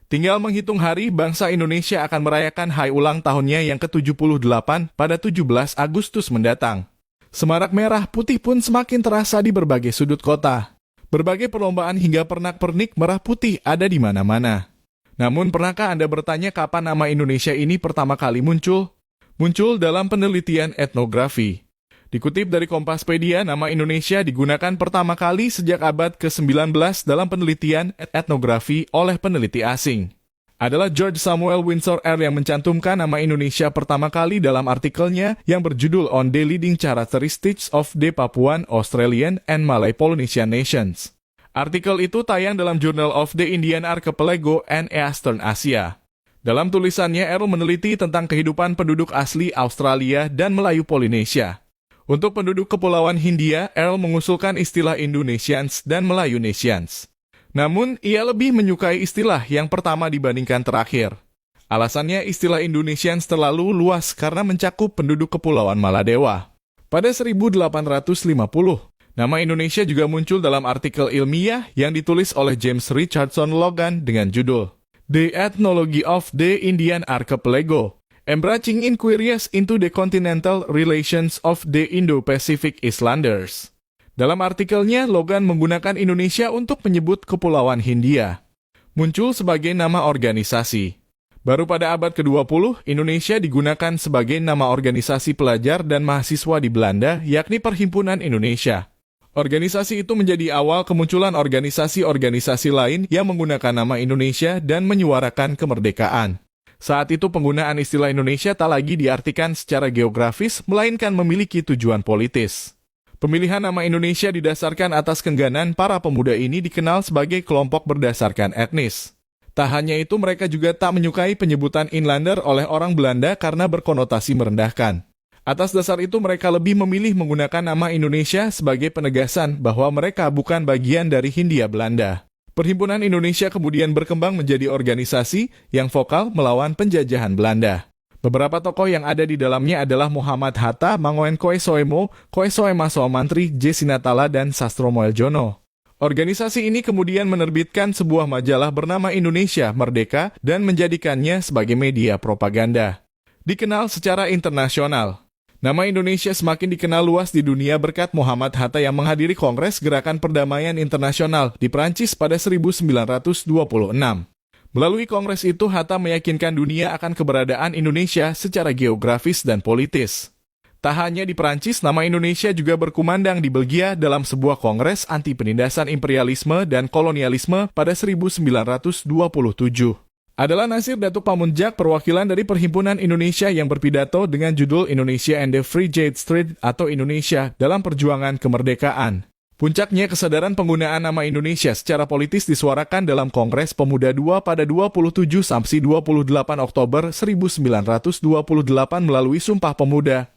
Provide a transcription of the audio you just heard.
Tinggal menghitung hari, bangsa Indonesia akan merayakan hari ulang tahunnya yang ke-78 pada 17 Agustus mendatang. Semarak merah putih pun semakin terasa di berbagai sudut kota. Berbagai perlombaan hingga pernak-pernik merah putih ada di mana-mana. Namun pernahkah Anda bertanya kapan nama Indonesia ini pertama kali muncul? Muncul dalam penelitian etnografi. Dikutip dari Kompaspedia, nama Indonesia digunakan pertama kali sejak abad ke-19 dalam penelitian etnografi oleh peneliti asing. Adalah George Samuel Windsor R. yang mencantumkan nama Indonesia pertama kali dalam artikelnya yang berjudul On the Leading Characteristics of the Papuan, Australian, and Malay Polynesian Nations. Artikel itu tayang dalam Journal of the Indian Archipelago and Eastern Asia. Dalam tulisannya, Earl meneliti tentang kehidupan penduduk asli Australia dan Melayu Polinesia. Untuk penduduk Kepulauan Hindia, Earl mengusulkan istilah Indonesians dan Melayu Nations. Namun, ia lebih menyukai istilah yang pertama dibandingkan terakhir. Alasannya, istilah Indonesians terlalu luas karena mencakup penduduk Kepulauan Maladewa. Pada 1850, nama Indonesia juga muncul dalam artikel ilmiah yang ditulis oleh James Richardson Logan dengan judul The Ethnology of the Indian Archipelago, Embracing Inquiries into the Continental Relations of the Indo-Pacific Islanders. Dalam artikelnya, Logan menggunakan Indonesia untuk menyebut Kepulauan Hindia. Muncul sebagai nama organisasi. Baru pada abad ke-20, Indonesia digunakan sebagai nama organisasi pelajar dan mahasiswa di Belanda, yakni Perhimpunan Indonesia. Organisasi itu menjadi awal kemunculan organisasi-organisasi lain yang menggunakan nama Indonesia dan menyuarakan kemerdekaan. Saat itu penggunaan istilah Indonesia tak lagi diartikan secara geografis, melainkan memiliki tujuan politis. Pemilihan nama Indonesia didasarkan atas kengganan para pemuda ini dikenal sebagai kelompok berdasarkan etnis. Tak hanya itu, mereka juga tak menyukai penyebutan inlander oleh orang Belanda karena berkonotasi merendahkan. Atas dasar itu, mereka lebih memilih menggunakan nama Indonesia sebagai penegasan bahwa mereka bukan bagian dari Hindia Belanda. Perhimpunan Indonesia kemudian berkembang menjadi organisasi yang vokal melawan penjajahan Belanda. Beberapa tokoh yang ada di dalamnya adalah Muhammad Hatta, Mangoen Koesoemo, Koesoema Soamantri, J. Sinatala, dan Sastro Moeljono. Organisasi ini kemudian menerbitkan sebuah majalah bernama Indonesia Merdeka dan menjadikannya sebagai media propaganda. Dikenal secara internasional. Nama Indonesia semakin dikenal luas di dunia berkat Muhammad Hatta yang menghadiri Kongres Gerakan Perdamaian Internasional di Prancis pada 1926. Melalui kongres itu, Hatta meyakinkan dunia akan keberadaan Indonesia secara geografis dan politis. Tak hanya di Prancis, nama Indonesia juga berkumandang di Belgia dalam sebuah kongres anti penindasan imperialisme dan kolonialisme pada 1927. Adalah Nasir Datuk Pamunjak, perwakilan dari Perhimpunan Indonesia yang berpidato dengan judul Indonesia and the Free Trade Street atau Indonesia dalam Perjuangan Kemerdekaan. Puncaknya, kesadaran penggunaan nama Indonesia secara politis disuarakan dalam Kongres Pemuda II pada 27 sampai 28 Oktober 1928 melalui Sumpah Pemuda.